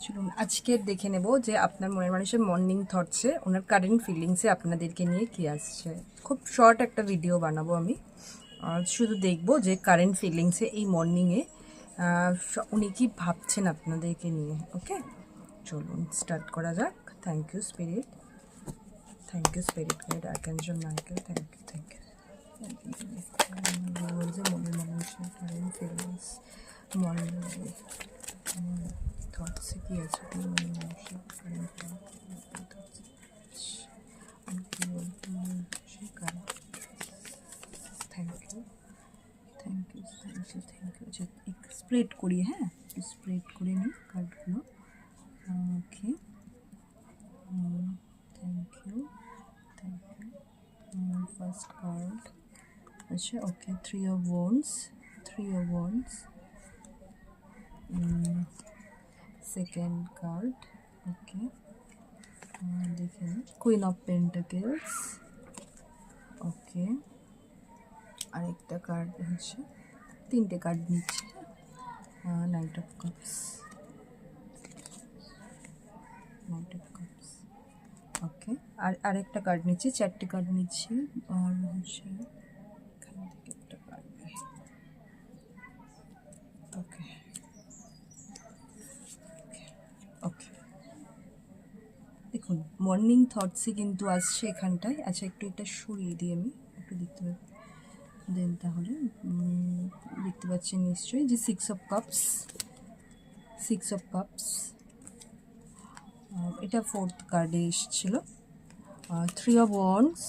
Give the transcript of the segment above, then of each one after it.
চলুন আজকে দেখে নেব যে আপনার মনের মানুষের মর্নিং থটসে ওনার কারেন্ট ফিলিংসে আপনাদেরকে নিয়ে কী আসছে। খুব শর্ট একটা ভিডিও বানাবো আমি, শুধু দেখব যে কারেন্ট ফিলিংসে এই মর্নিংয়ে উনি কি ভাবছেন আপনাদেরকে নিয়ে। ওকে, চলুন স্টার্ট করা যাক। Thank you spirit guide archangel Michael, thank you যে মনের মানুষের কারেন্ট ফিলিংস মর্নিং থটসে কি আছে মনের মানুষের কারেন্ট থ্যাংক ইউ। স্প্রেড করি, হ্যাঁ স্প্রেড করে নিই কার্ডগুলো। Okay, thank you. First card আচ্ছা, okay, three of wands. Second card, okay, দেখে নিই, কুইন অফ পেন্টাকেলস। ওকে, আরেকটা কার্ড হচ্ছে, তিনটে কার্ড নিচ্ছে, নাইট অফ কাপস। ওকে, আর আরেকটা কার্ড নিচ্ছি, চারটে কার্ড নিচ্ছি, আর হচ্ছে এখান থেকে একটা কার্ড। ওকে ওকে, দেখুন মর্নিং থটসই কিন্তু আসছে এখানটায়। আচ্ছা, একটু এটা সরিয়ে দিই আমি, একটু দেখতে পাচ্ছি দেন, তাহলে দেখতে পাচ্ছেন নিশ্চয়ই যে সিক্স অফ কাপস, এটা ফোর্থ কার্ডে এসেছিল। Three of wands,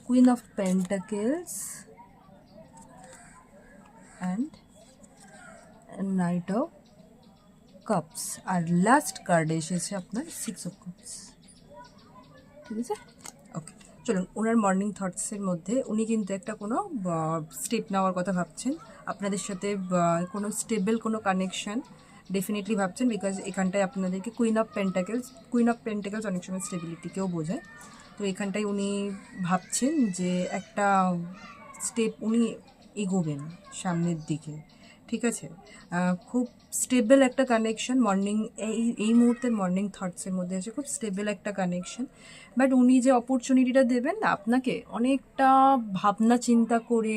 queen of pentacles and knight of cups, আর লাস্ট কার্ডে এসেছে আপনার সিক্স অফ কাপস। ঠিক আছে, ওকে, চলুন ওনার মর্নিং থটসের মধ্যে উনি কিন্তু একটা কোনো স্টেপ নেওয়ার কথা ভাবছেন আপনাদের সাথে, কোনো স্টেবল কোনো কানেকশান ডেফিনেটলি ভাবছেন, বিকজ এখানটায় আপনাদেরকে কুইন অফ পেন্টাকেলস অনেক সময় স্টেবিলিটিকেও বোঝায়। তো এখানটায় উনি ভাবছেন যে একটা স্টেপ উনি এগোবেন সামনের দিকে। ঠিক আছে, খুব স্টেবল একটা কানেকশন মর্নিং এই মুহূর্তের মর্নিং থটসের মধ্যে আছে, খুব স্টেবল একটা কানেকশন। বাট উনি যে অপরচুনিটিটা দেবেন না আপনাকে, অনেকটা ভাবনা চিন্তা করে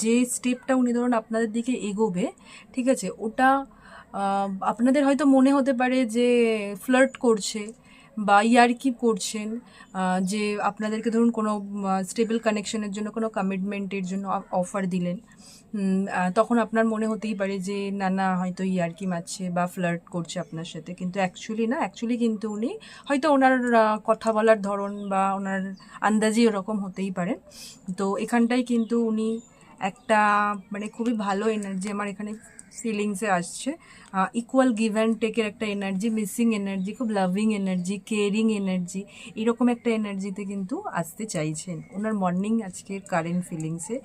যে স্টেপটা উনি ধরুন আপনাদের দিকে এগোবে, ঠিক আছে, ওটা আপনাদের হয়তো মনে হতে পারে যে ফ্লার্ট করছে বা ইয়ার্কি করছেন, যে আপনাদেরকে ধরুন কোনো স্টেবল কানেকশনের জন্য কোনো কমিটমেন্টের জন্য অফার দিলেন, তখন আপনার মনে হতেই পারে যে না হয়তো ইয়ার্কি মারছে বা ফ্লার্ট করছে আপনার সাথে, কিন্তু অ্যাকচুয়ালি কিন্তু উনি হয়তো ওনার কথা বলার ধরন বা ওনার আন্দাজি ওরকম হতেই পারে। তো এখানটায় কিন্তু উনি একটা মানে খুবই ভালো এনার্জি আমার এখানে ফিলিংসে আসছে, ইকুয়াল গিভ অ্যান্ড টেকের একটা এনার্জি, মিসিং এনার্জি, খুব লাভিং এনার্জি, কেয়ারিং এনার্জি, এরকম একটা এনার্জিতে কিন্তু আসতে চাইছেন ওনার মর্নিং আজকের কারেন্ট ফিলিংসে।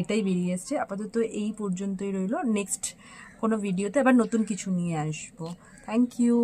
এটাই বেরিয়ে এসছে। আপাতত এই পর্যন্তই রইল, নেক্সট কোনো ভিডিওতে আবার নতুন কিছু নিয়ে আসবো। Thank you.